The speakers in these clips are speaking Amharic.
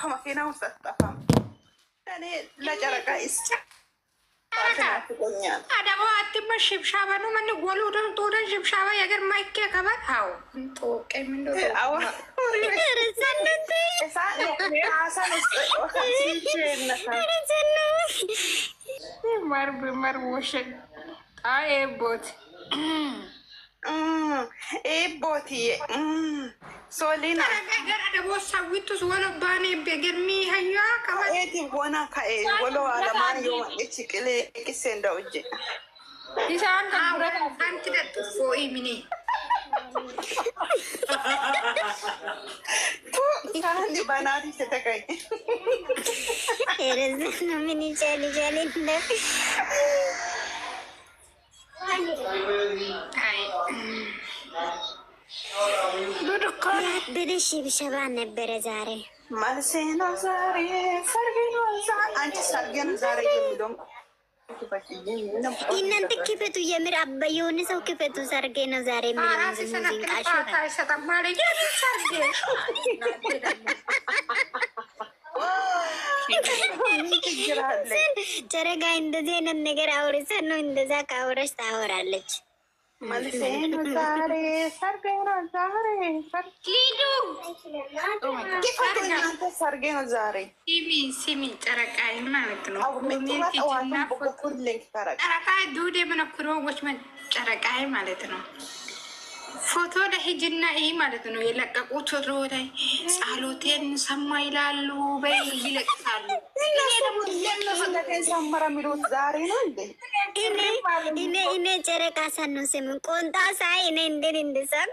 ከመኪና ውስጥ አትጠፋም። እኔ ለጨረቃ ይስጥ አደባ አትመ ሽብሻባ ነው ምን ጎሉ ቶደ ሽብሻባ የገር ማይከ ከበር አው ቶቀ ምን ነው አው ማር ወሸን አይ ቦት ቦት ሶሊና ገር አደቦ ሳዊቱስ ወለ ባኔ በገርሚ ሀያ ከወቲ ቦና ካኤ ወሎ አለማን ይወጭ ቅሌ ቅሴ እንደው እጄ ይሳን ከብረት አንተ ደጥፎ ኢሚኒ ይሳን ባናዲ ተተካይ ኤረዝ ነው ምን ይቻል እንደ ብልሽ ብሸባ ነበረ ዛሬ መልሴ ነው ዛሬ ሰርጌ ነው አንቺ ሰርጌ ነው ዛሬ የሚለው እናንተ ክፈቱ። የምር አባ የሆነ ሰው ክፈቱ። ሰርጌ ነው ዛሬ ጨረጋ እንደዚህ አይነት ነገር አውርሰን ነው እንደዛ ካወራሽ ታወራለች። መልሴ ነው ዛሬ ሰርጌ ነው ዛሬ ሰርጌ ነው ዛሬ ሲሚ ጨረቃ ማለት ነው። ጨረቃ ዱዴ ምነኩሮች ጨረቃ ማለት ነው። ፎቶ ለሂጅና ይህ ማለት ነው የለቀቁት ፎቶ ላይ ጸሎቴን ሰማ ይላሉ። በይ ይለቅሳሉ። ሰመረ የሚሉት ዛሬ ነው እንዴ? እኔ ጨረቃ ሳኑ ስምን ቆንጣ ሳይ እኔ እንደን እንደሳቅ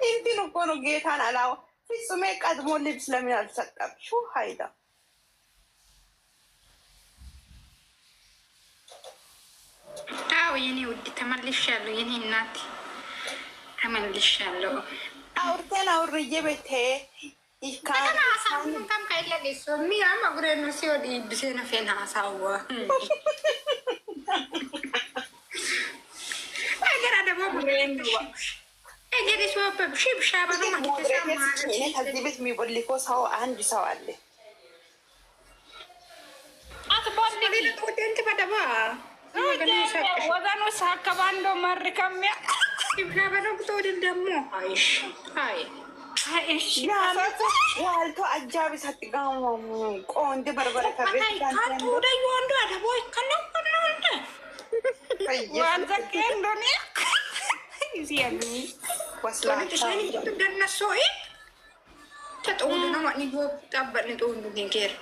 እንትን እኮ ነው ጌታን አላው ፍጹሜ ቀድሞ ልብስ ለምን አልሰጠም? ሹ ሀይዳ አዎ የኔ ውድ ተመልሻለሁ። የኔ እናት ተመልሻለሁ። አውርተን አውርዬ ቤቴ ይካሳሙንታም ካይለሌሶ ሚያም አጉሬኑ ሲወድ ብሴነ ፌን ሀሳዋ አገር አደባ ጉሬኑ እገሪ ሲወበብ ሽብሻባ ነው እኔ ከዚህ ቤት የሚቦልኮ ሰው አንድ ሰው አለ። አትባል ወደንት በደባ ወገኑ ሳከባንዶ መርከሚያ ሽብሻባ ነው ብትወድ ደግሞ አይሽ አይ ዋልቶ አጃቢ ሳትጋሙ ቆንጆ በርበረ ከቤትደዩ አንዱ አደቦ ይከነው እንደ ዋንዘቄ እንደኔ ሲያሚ ደነሶ ተጠውሉ ነው ማን ይወ ጠበን ጠውሉ ጌር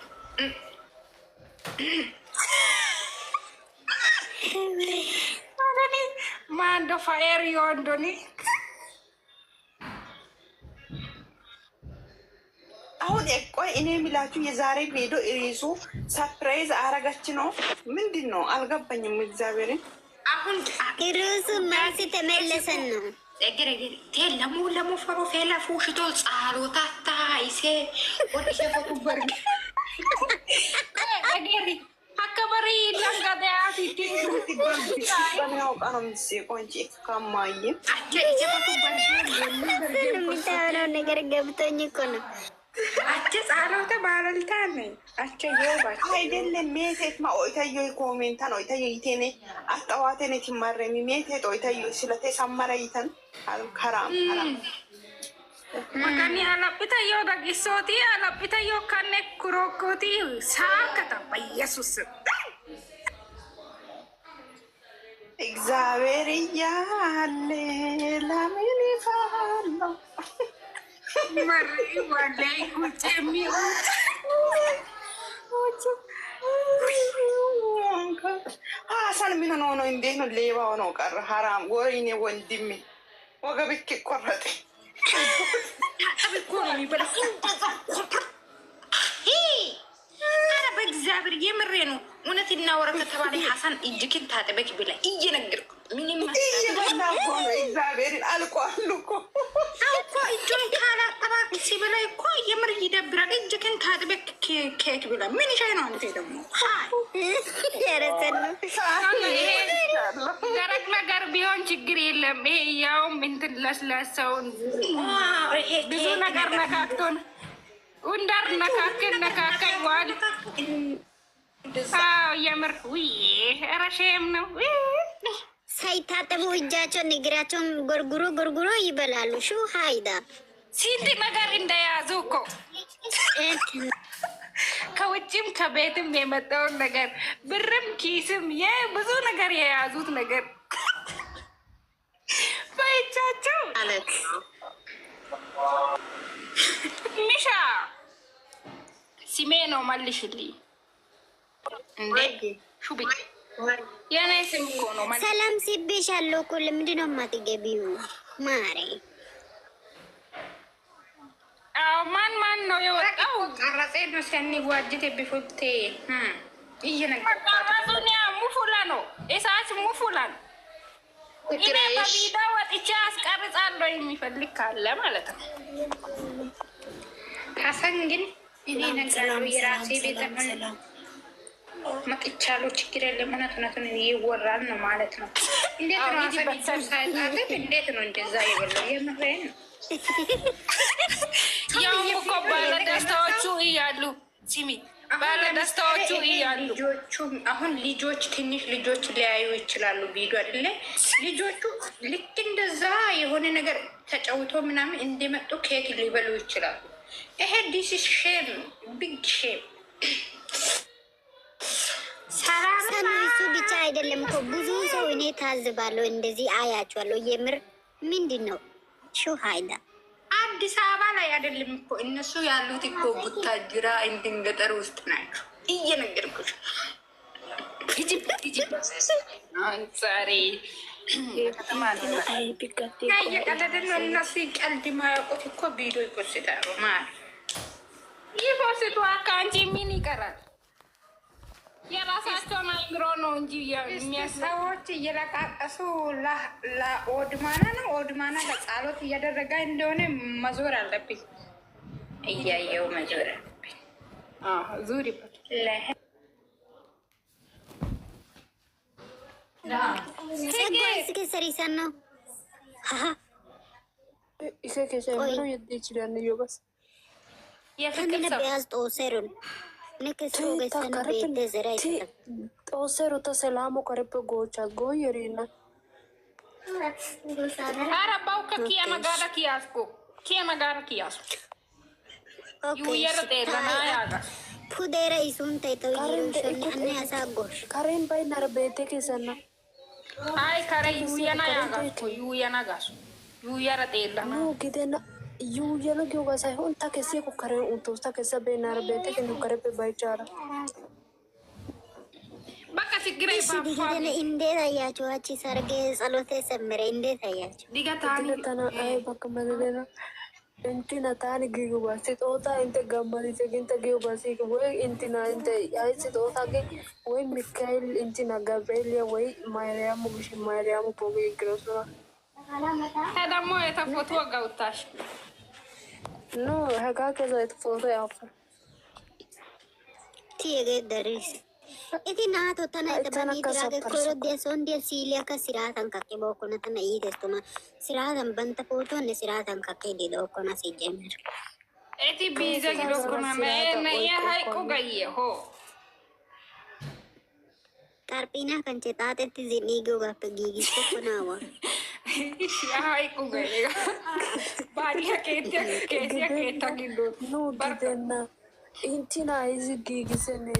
ማንዶ ፋየር ይወንዶኒ አሁን ቆይ እኔ የሚላችሁ የዛሬ ቪዲዮ ሪሱ ሰርፕራይዝ አረጋች ነው ምንድን ነው አልገባኝም። እግዚአብሔርን አሁን ሪሱ ማሲ ተመለሰን ነው እግረግር ለሙ ለሙ ፈሮ ፌላ ፉሽቶ ጻሎታታ ይሴ ወዲሴ ፈቱ በርግ እግሪ አከበሪ ለንጋዳ ሲቲ በሚያው ቀንም ሲቆንጭ ከማይ አጀ ይዘፈቱ በርግ የሚታወራው ነገር ገብቶኝ እኮ ነው። አቸ ጻሎተ ባለልታ ነኝ አቸ የውባች አይደለም ሜቴት ማኦይታዮ ኮሜንታን ኦይታዮ ይቴኔ አጣዋቴኔ ትማረሚ ሜቴት ኦይታዮ ስለቴ ሰመረ ይተን ከራም መካኒ አላብታዮ ደጊሶቲ አላብታዮ ከነ ኩሮኮቲ ሳከታ በኢየሱስ እግዚአብሔር እያለ ለምን ይፈራለሁ? መሪ ወላይ ቁጭ የሚውት ሀሰን ምን ሆኖ ነው? እንዴት ነው? ሌባ ሆኖ ቀረ። ሀራም ወይኔ ወንድሜ ወገብክ ቆረጠ። በእግዚአብሔር የምሬ ነው። እውነት እናወራ ከተባለ ሀሰን እጅክን ታጠበቅ ብላ እየነገርኩ ምንም እግዚአብሔርን አልቋል እኮ እጆን ካላጠባክ ሲበላ እኮ የምር ይደብራል። እጅክን ታጥበቅ ኬክ ብላ ምን ሻይ ነው አንተ ደግሞ ያረሰን ነው ደረቅ ነገር ቢሆን ችግር የለም። ይሄ ያውም እንትን ለስላሳውን ብዙ ነገር ነካክቶን እንዳር ነካከኝ ዋል የምር ረሼም ነው። ሳይታጠቡ እጃቸውን እግራቸውን ጎርጉሮ ይበላሉ። ሹ ሀይዳ ስንት ነገር እንደያዙ እኮ ከውጭም ከቤትም የመጣውን ነገር ብርም ኪስም ብዙ ነገር የያዙት ነገር በእጃቸው ሚሻ ሲሜ ነው መልሽልኝ እንዴ ሹቢ የኔ ስም እኮ ነው። ሰላም ሲቤሻለሁ እኮ ለምንድን ነው የማትገቢው ማሬ? ማን ነው የወጣው? ቀረጼ ነው ሰኒ ዋጅቴ ቢፉቴ እየነገርኩኝ ሙፉላ ነው እሳት ሙፉላ ነው። እኔ በቪዲዮ ወጥቼ አስቀርጻለሁ የሚፈልግ ካለ ማለት ነው። ሀሰን ግን እኔ ነገሩ የራሴ ቤት መጥቻለሁ። ችግር የለም። እውነቱን ይወራል ነው ማለት ነው። እንዴት ነው ሀሰን ሳይጣት እንዴት ነው እንደዛ ይበለው? የምሬን ነው። ያው እኮ ባለደስታዎቹ እያሉ ሲሚ ባለደስታዎቹ እያሉ አሁን ልጆች ትንሽ ልጆች ሊያዩ ይችላሉ። ቪዲዮ አይደለ ልጆቹ ልክ እንደዛ የሆነ ነገር ተጫውቶ ምናምን እንደመጡ ኬክ ሊበሉ ይችላሉ። ይሄ ዲስ ሼም ቢግ ሼም። እሱ ብቻ አይደለም እኮ ብዙ ሰው እኔ ታዝባለሁ፣ እንደዚህ አያቸዋለሁ። የምር ምንድን ነው ሹ ሀይዳ አዲስ አበባ ላይ አይደለም እኮ እነሱ ያሉት እኮ ቡታጅራ እንትን ገጠር ውስጥ ናቸው። እየነገርኩሽ ዛሬ እየቀለድን ነው። እነሱ ቀልድ ማያውቁት እኮ ቪዲዮ ይፖስታሉ። ይፖስቱ ከአንቺ ምን ይቀራል? የራሳቸውን አይምሮ ነው እንጂ ሰዎች እየለቃቀሱ ለኦድማና ነው ኦድማና ለጻሎት እያደረገ እንደሆነ መዞር አለብኝ። እያየው መዞር አለብኝ። ዙሪበት ሰሪሰን ነው የፍቅር ሰው Tosero to selamo karepe gocha goyerina. Arabau ka kia magara kiasko. Kia magara kiasko. You yera te lana yaga. Pudera isunte to anne asa gosh. Karen bay narbete ke sana. Ai kare yana yaga. You yana gas. You yera te lana. No kidena you yelo kyo gasa hon ta kesi ko karen untos ta kesa be narbete ke no karepe bay chara. Baka sigre ba inde dayacho achi sarge salote semere inde dayacho digatana ay baka madena entina tani gigu basi tota inte gamari seginta gigu basi ko we entina inte ay se tota ge we Mikael entina Gabriela we Mariam poge grosora hada mo eta foto gautash no haga ke zait foto afa tiege daris Iti na to tana ita bani tiraga koro dia son dia silia ka siratan kake boko na tana ides tuma siratan banta foto ne siratan kake di do kona si jemer. Iti biza gido kona na ya hai ko gaye ho. Karpina kan cetate ti zinigo ga pagigi ko kunawa. Ya hai ko gaye. Bari ha ketia gido. No didena intina izi gigi sene.